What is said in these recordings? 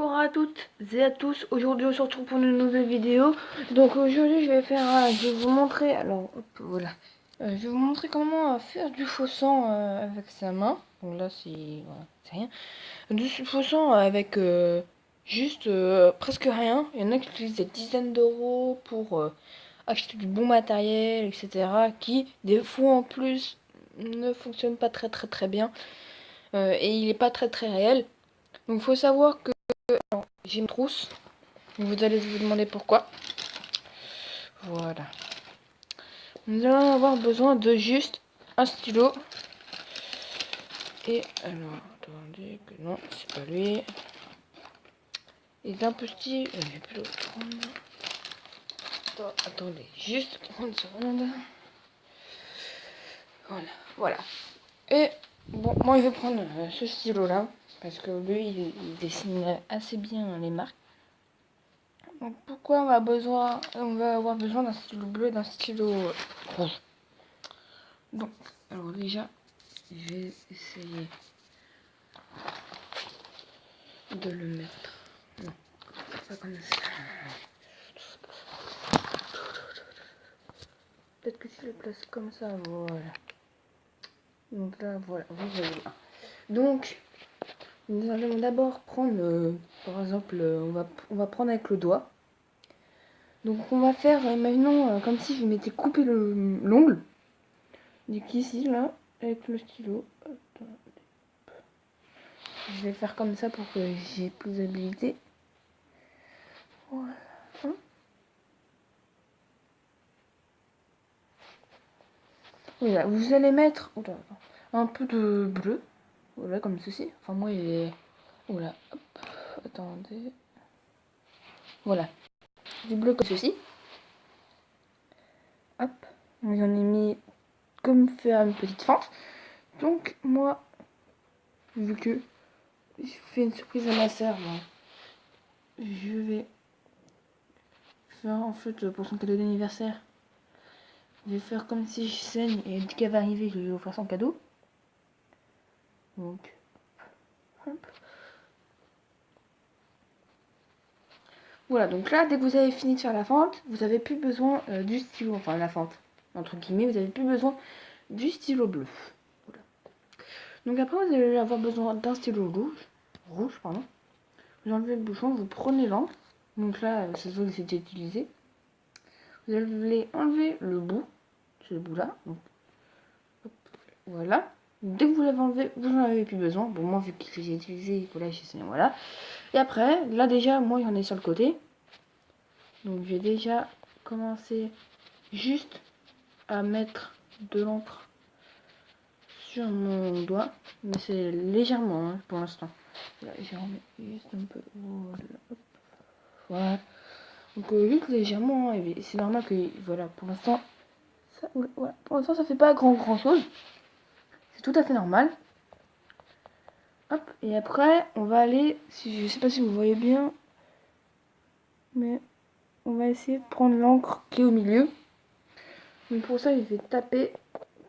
Bonjour à toutes et à tous, aujourd'hui on se retrouve pour une nouvelle vidéo. Donc aujourd'hui je vais vous montrer, alors hop, voilà, je vais vous montrer comment faire du faux sang avec sa main. Donc là c'est voilà, c'est rien. Du faux sang avec juste presque rien. Il y en a qui utilisent des dizaines d'euros pour acheter du bon matériel, etc. Qui des fois en plus ne fonctionne pas très bien et il est pas très réel. Donc il faut savoir que j'ai une trousse. Vous allez vous demander pourquoi. Voilà. Nous allons avoir besoin de juste un stylo. Et alors, attendez, que non, c'est pas lui. Et d'un petit. J'ai plus le prendre. Attendez, juste 30 secondes. Voilà. Et bon, moi je vais prendre ce stylo là. Parce que lui, il dessine assez bien les marques. Donc pourquoi on va avoir besoin d'un stylo bleu et d'un stylo rouge. Donc, alors déjà, je vais essayer de le mettre. Non, pas comme ça. Peut-être que si je le place comme ça, voilà. Donc là, voilà, vous voyez là. Donc, nous allons d'abord prendre, par exemple, on va prendre avec le doigt. Donc on va faire, imaginons, comme si je m'étais coupé l'ongle. Donc ici, là, avec le stylo. Attends. Je vais faire comme ça pour que j'ai plus d'habilité. Voilà. Voilà, vous allez mettre un peu de bleu. Voilà, comme ceci. Enfin, moi, il est. Voilà, hop, attendez. Voilà, du bleu comme ceci. Hop, j'en ai mis comme faire une petite fente. Donc, moi, vu que je fais une surprise à ma sœur, je vais faire en fait pour son cadeau d'anniversaire. Je vais faire comme si je saigne et dès qu'elle va arriver, je vais lui offrir son cadeau. Donc, hop. Voilà, donc là, dès que vous avez fini de faire la fente, vous n'avez plus besoin du stylo, enfin la fente, entre guillemets, vous n'avez plus besoin du stylo bleu. Voilà. Donc après, vous allez avoir besoin d'un stylo rouge, pardon. Vous enlevez le bouchon, vous prenez l'encre. Donc là, c'est ce que c'était utilisé. Vous allez enlever le bout, ce bout-là. Donc, hop, voilà. Dès que vous l'avez enlevé, vous n'en avez plus besoin. Bon, moi, vu que j'ai utilisé, voilà. Et après, là déjà, moi, j'en ai sur le côté. Donc, j'ai déjà commencé juste à mettre de l'encre sur mon doigt, mais c'est légèrement hein, pour l'instant. Là, j'en mets juste un peu. Voilà. Hop. Voilà. Donc juste légèrement, hein, c'est normal que voilà, pour l'instant, voilà, pour l'instant ça fait pas grand chose. C'est tout à fait normal. Hop, et après on va aller, si je sais pas si vous voyez bien, mais on va essayer de prendre l'encre qui est au milieu. Donc pour ça, je vais taper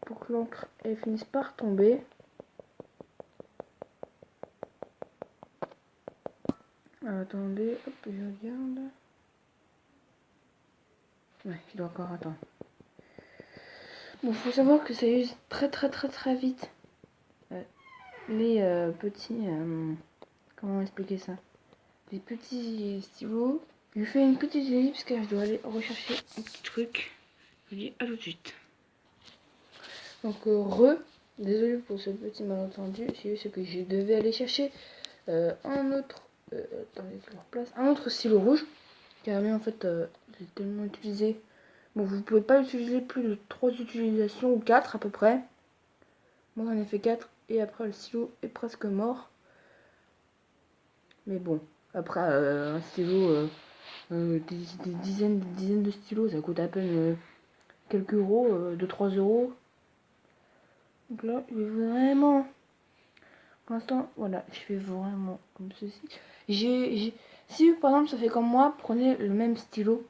pour que l'encre finisse par tomber. Attendez, hop, je regarde. Ouais, je dois encore attendre. Bon, faut savoir que ça use très vite les petits. Comment expliquer ça? Les petits stylos. Je fais une petite ellipse car je dois aller rechercher un petit truc. Je vous dis à tout de suite. Donc, désolé pour ce petit malentendu. C'est juste que je devais aller chercher un autre. Attendez, je le replace. Un autre stylo rouge. Car en fait, j'ai tellement utilisé. Bon, vous pouvez pas utiliser plus de 3 utilisations ou 4 à peu près. Moi, j'en ai fait 4 et après, le stylo est presque mort. Mais bon, après, un stylo, des dizaines de stylos, ça coûte à peine quelques euros, 2-3 euros. Donc là, je vais vraiment. Pour l'instant, voilà, je fais vraiment comme ceci. Si par exemple ça fait comme moi, prenez le même stylo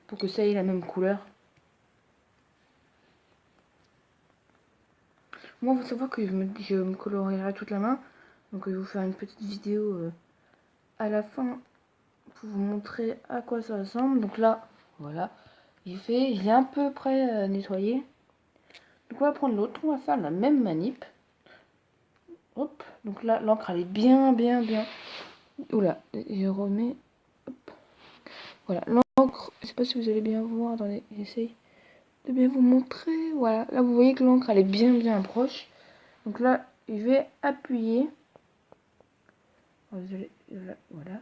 pour que ça ait la même couleur. Moi, il faut savoir que je me colorierai toute la main. Donc je vais vous faire une petite vidéo à la fin pour vous montrer à quoi ça ressemble. Donc là, voilà, il est à peu près nettoyé. Donc on va prendre l'autre, on va faire la même manip. Hop, donc là l'encre elle est bien. Oula, je remets. Hop. Voilà, l'encre, je sais pas si vous allez bien voir, attendez, j'essaye de bien vous montrer. Voilà, là vous voyez que l'encre elle est bien proche. Donc là, je vais appuyer. Voilà.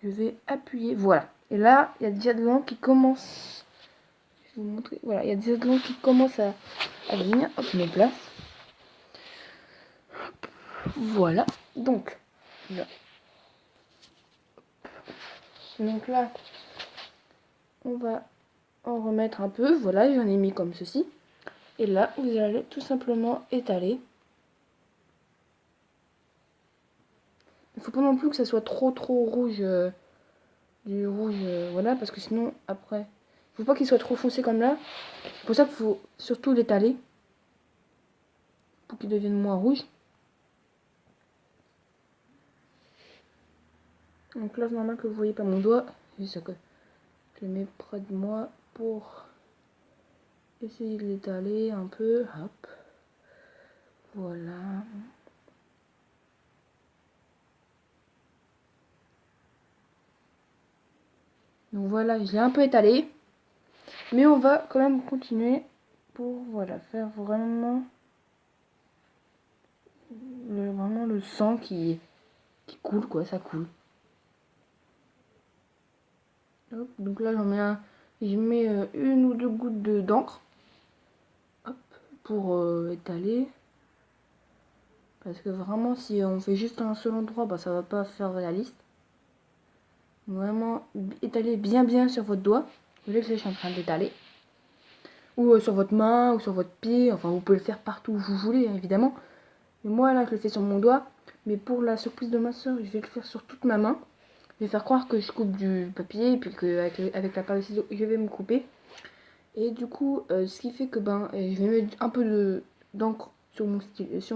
Je vais appuyer. Voilà. Et là, il y a déjà de l'encre qui commence. Je vais vous montrer. Voilà, il y a déjà de l'encre qui commence à venir. Hop, je mets place. Voilà. Donc là. Donc là, on va en remettre un peu. Voilà, j'en ai mis comme ceci. Et là, vous allez tout simplement étaler. Il ne faut pas non plus que ça soit trop rouge. Du rouge, voilà, parce que sinon, après, il faut pas qu'il soit trop foncé comme là. C'est pour ça qu'il faut surtout l'étaler. Pour qu'il devienne moins rouge. Donc là, c'est normal que vous voyez pas mon doigt. Juste que je le mets près de moi pour essayer de l'étaler un peu. Hop. Voilà. Donc voilà, je l'ai un peu étalé. Mais on va quand même continuer pour voilà, faire vraiment le sang qui coule, quoi. Ça coule. Hop, donc là, je mets une ou deux gouttes d'encre. Hop, pour étaler. Parce que vraiment, si on fait juste un seul endroit, bah, ça va pas faire réaliste. Vraiment étaler bien sur votre doigt. Vous voyez que je suis en train d'étaler. Ou sur votre main, ou sur votre pied. Enfin, vous pouvez le faire partout où vous voulez, hein, évidemment. Mais moi, là, je le fais sur mon doigt. Mais pour la surprise de ma soeur, je vais le faire sur toute ma main. Je vais faire croire que je coupe du papier. Et puis qu'avec la paire de ciseaux, je vais me couper. Et du coup, ce qui fait que je vais mettre un peu d'encre sur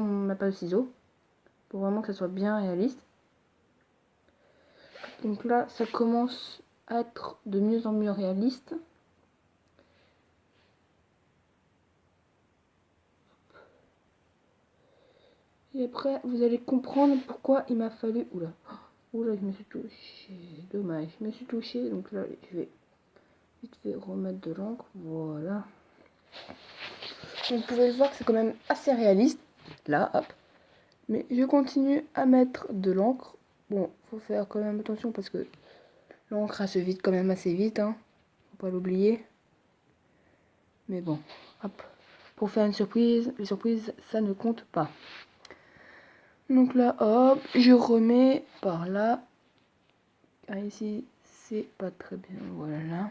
ma paire de ciseaux. Pour vraiment que ça soit bien réaliste. Donc là, ça commence à être de mieux en mieux réaliste. Et après, vous allez comprendre pourquoi il m'a fallu... Oula, je me suis touchée. Dommage, je me suis touchée. Donc là, je vais vite fait remettre de l'encre. Voilà. Vous pouvez le voir que c'est quand même assez réaliste. Là, hop. Mais je continue à mettre de l'encre. Bon, faut faire quand même attention parce que l'encre, elle se vide quand même assez vite. Hein. Faut pas l'oublier. Mais bon, hop. Pour faire une surprise, les surprises, ça ne compte pas. Donc là, hop, je remets par là. Ah, ici, c'est pas très bien. Voilà.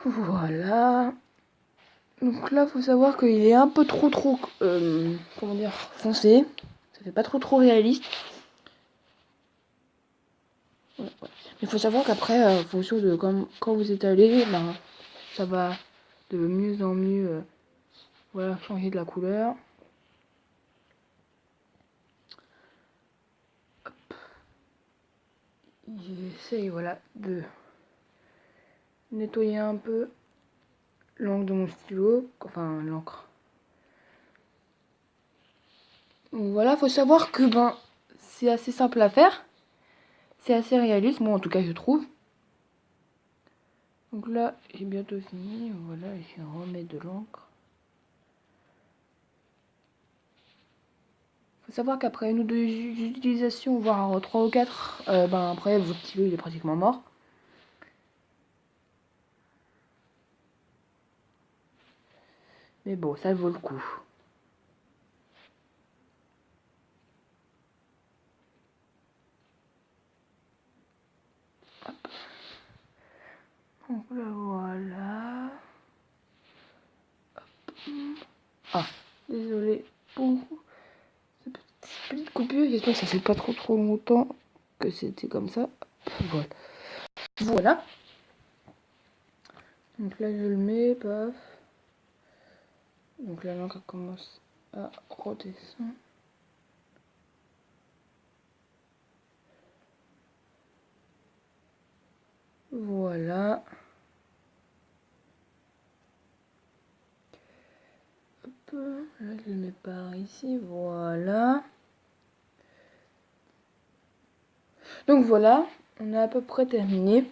Voilà. Donc là, faut savoir qu'il est un peu trop, comment dire, foncé. Ça fait pas trop réaliste. Ouais. Il faut savoir qu'après, en fonction de quand vous étalez, ça va de mieux en mieux, voilà, changer de la couleur. J'essaye, voilà, de nettoyer un peu l'encre de mon stylo, enfin l'encre. Donc voilà, faut savoir que c'est assez simple à faire. C'est assez réaliste, moi en tout cas je trouve. Donc là, j'ai bientôt fini. Voilà, je remets de l'encre. Faut savoir qu'après une ou deux utilisations, voire 3 ou 4, après votre stylo il est pratiquement mort. Mais bon, ça vaut le coup. Hop. Donc là, voilà. Hop. Ah, désolé pour cette petite coupure. J'espère que ça fait pas trop longtemps que c'était comme ça. Voilà. Voilà. Donc là, je le mets, paf. Donc là, l'encre commence à à redescendre. Voilà. Hop, là je le mets par ici, voilà. Donc voilà, on a à peu près terminé.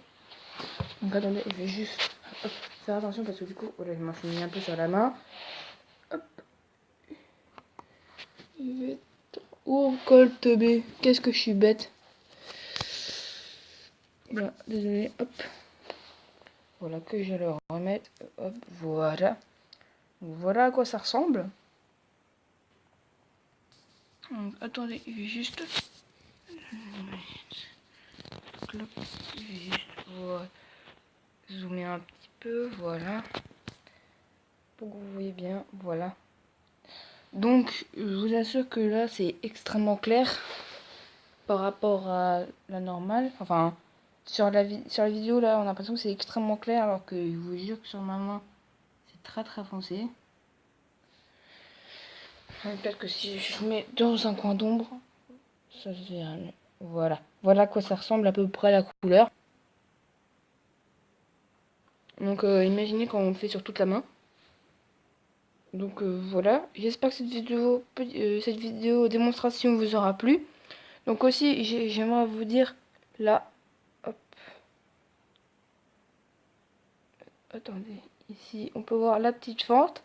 Donc attendez, je vais juste faire attention parce que du coup, voilà, je m'en suis mis un peu sur la main. Hop. Oh, colte B, qu'est-ce que je suis bête. Voilà, désolé, hop. Voilà, que je le remette. Hop, voilà. Voilà à quoi ça ressemble. Donc, attendez, je vais juste... Je vais juste zoomer un petit peu, voilà. Pour que vous voyez bien, voilà. Donc, je vous assure que là, c'est extrêmement clair par rapport à la normale. Enfin, sur la vidéo, là, on a l'impression que c'est extrêmement clair, alors que je vous jure que sur ma main, c'est très très foncé. Peut-être que si je mets dans un coin d'ombre, ça se verra mieux. Voilà. Voilà à quoi ça ressemble à peu près la couleur. Donc, imaginez quand on le fait sur toute la main. Donc voilà, j'espère que cette vidéo démonstration vous aura plu. Donc aussi, j'aimerais vous dire là, hop, attendez, ici, on peut voir la petite fente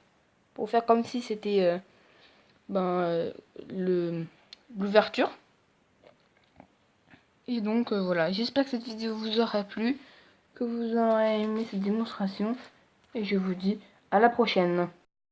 pour faire comme si c'était l'ouverture. Et donc voilà, j'espère que cette vidéo vous aura plu, que vous aurez aimé cette démonstration. Et je vous dis à la prochaine.